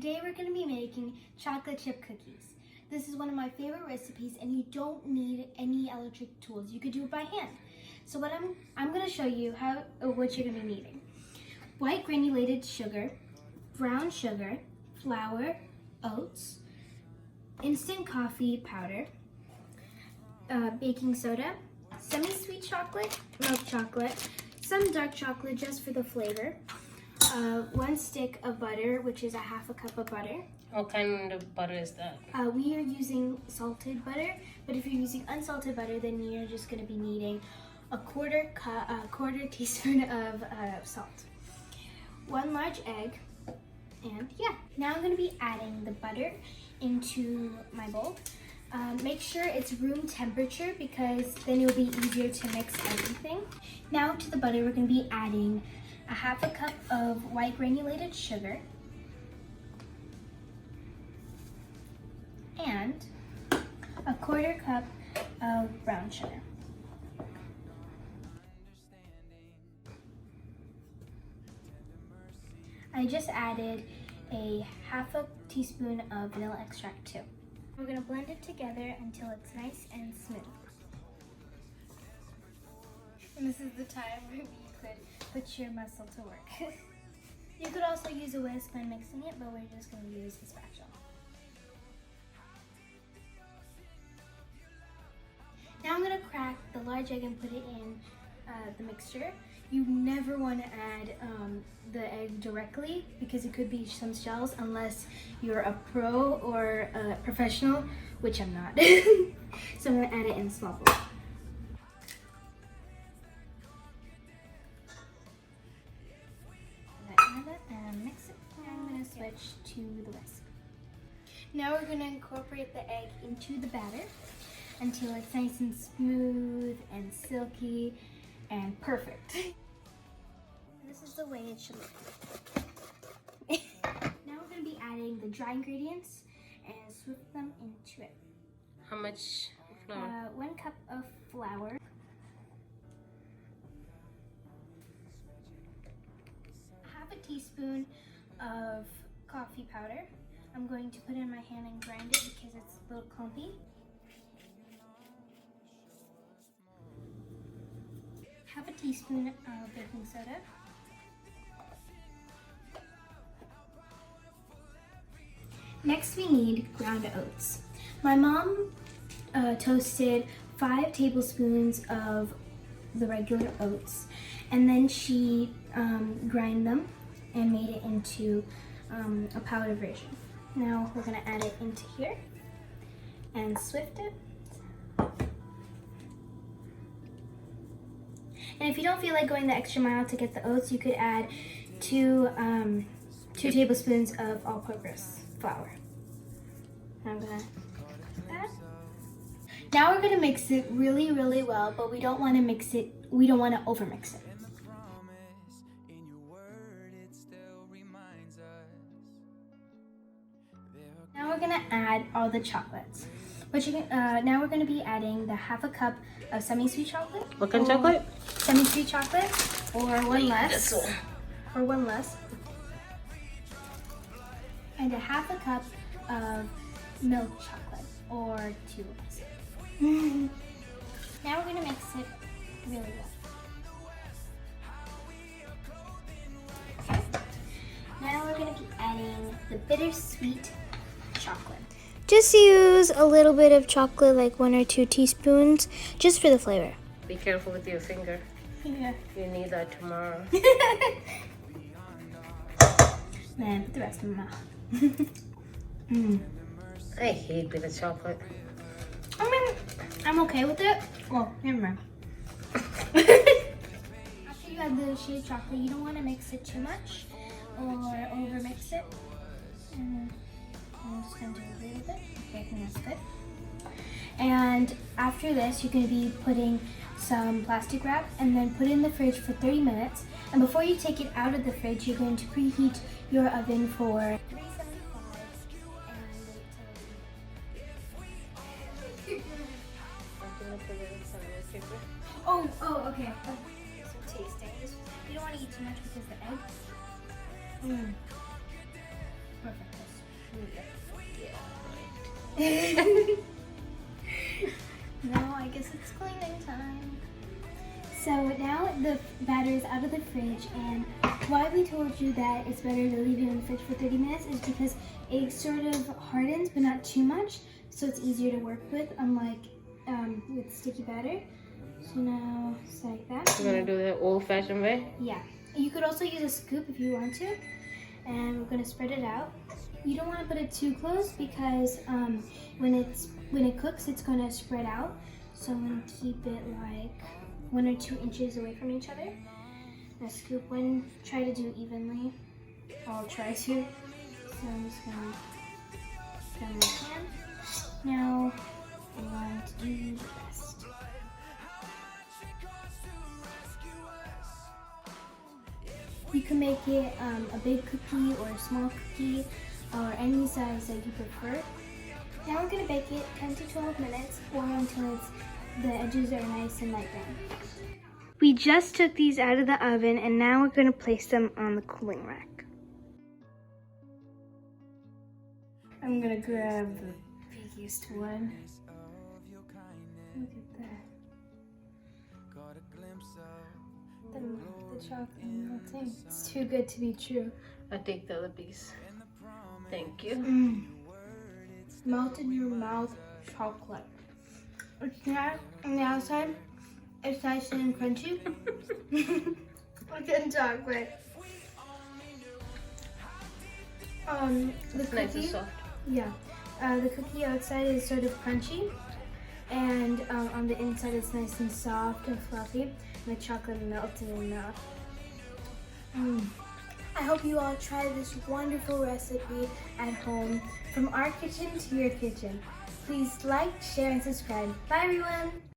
Today we're going to be making chocolate chip cookies. This is one of my favorite recipes and you don't need any electric tools. You could do it by hand. So what I'm going to show you what you're going to be needing. White granulated sugar, brown sugar, flour, oats, instant coffee powder, baking soda, semi-sweet chocolate, milk chocolate, some dark chocolate just for the flavor, 1 stick of butter, which is a half a cup of butter. What kind of butter is that? We are using salted butter, but if you're using unsalted butter, then you're just going to be needing a quarter teaspoon of salt, 1 large egg, and yeah. Now I'm going to be adding the butter into my bowl. Make sure it's room temperature because then it'll be easier to mix everything. Now to the butter, we're going to be adding a half a cup of white granulated sugar and a quarter cup of brown sugar. I just added a half a teaspoon of vanilla extract too. We're going to blend it together until it's nice and smooth. And this is the time where you could put your muscle to work. You could also use a whisk when mixing it, but we're just going to use the spatula. Now I'm going to crack the large egg and put it in the mixture. You never want to add the egg directly because it could be some shells unless you're a pro or a professional, which I'm not. So I'm going to add it in a small bowl. Add it and mix it. And I'm going to switch to the whisk. Now we're going to incorporate the egg into the batter until it's nice and smooth and silky and perfect. This is the way it should look. Now we're going to be adding the dry ingredients and swift them into it. How much flour? 1 cup of flour, half a teaspoon of coffee powder. I'm going to put it in my hand and grind it because it's a little clumpy. Half a teaspoon of baking soda. Next we need ground oats. My mom toasted 5 tablespoons of the regular oats and then she grind them and made it into a powder version. Now we're going to add it into here and swift it. And if you don't feel like going the extra mile to get the oats, you could add 2 tablespoons of all-purpose flour. I'm gonna put that. Now we're gonna mix it really, really well, but we don't want to mix it. We don't want to overmix it. Now we're gonna add all the chocolates. Now we're going to be adding the half a cup of semi-sweet chocolate. What kind of chocolate? Semi-sweet chocolate, or one less. This one. Or 1 less. And a half a cup of milk chocolate, or 2 less. Now we're going to mix it really well. Okay. Now we're going to be adding the bittersweet chocolate. Just use a little bit of chocolate, like 1 or 2 teaspoons, just for the flavor. Be careful with your finger. Yeah. You need that tomorrow. Then put the rest in my mouth. I hate bitter chocolate. I mean, I'm okay with it. Oh, never mind. After you add the shaved chocolate, you don't want to mix it too much or over mix it. I'm just going to do a little bit. Okay, I think that's good. And after this, you're going to be putting some plastic wrap and then put it in the fridge for 30 minutes. And before you take it out of the fridge, you're going to preheat your oven for 375 and Oh, okay. So tasting. You don't want to eat too much because the egg. Perfect. No, I guess it's cleaning time. So now the batter is out of the fridge, and why we told you that it's better to leave it in the fridge for 30 minutes is because it sort of hardens, but not too much, so it's easier to work with, unlike with sticky batter. So now it's like that. We're gonna do the old-fashioned way. Yeah. You could also use a scoop if you want to, and we're gonna spread it out. You don't want to put it too close because when it cooks, it's gonna spread out. So I'm gonna keep it like 1 or 2 inches away from each other. Now scoop one, try to do evenly. I'll try to. So I'm just gonna put in my hand. Now I'm going to do the rest. You can make it a big cookie or a small cookie or any size that you prefer. Now we're gonna bake it 10 to 12 minutes or until the edges are nice and light brown. We just took these out of the oven and now we're gonna place them on the cooling rack. I'm gonna grab the biggest one. Look at that. The chocolate melting. It's too good to be true. I'll take the other piece. Thank you. Melt in your mouth chocolate. It's not on the outside. It's nice and crunchy. It's in chocolate. The It's nice and cookie, soft. yeah. The cookie outside is sort of crunchy, and on the inside it's nice and soft and fluffy. And the chocolate melted in the mouth. I hope you all try this wonderful recipe at home, from our kitchen to your kitchen. Please like, share, and subscribe. Bye, everyone.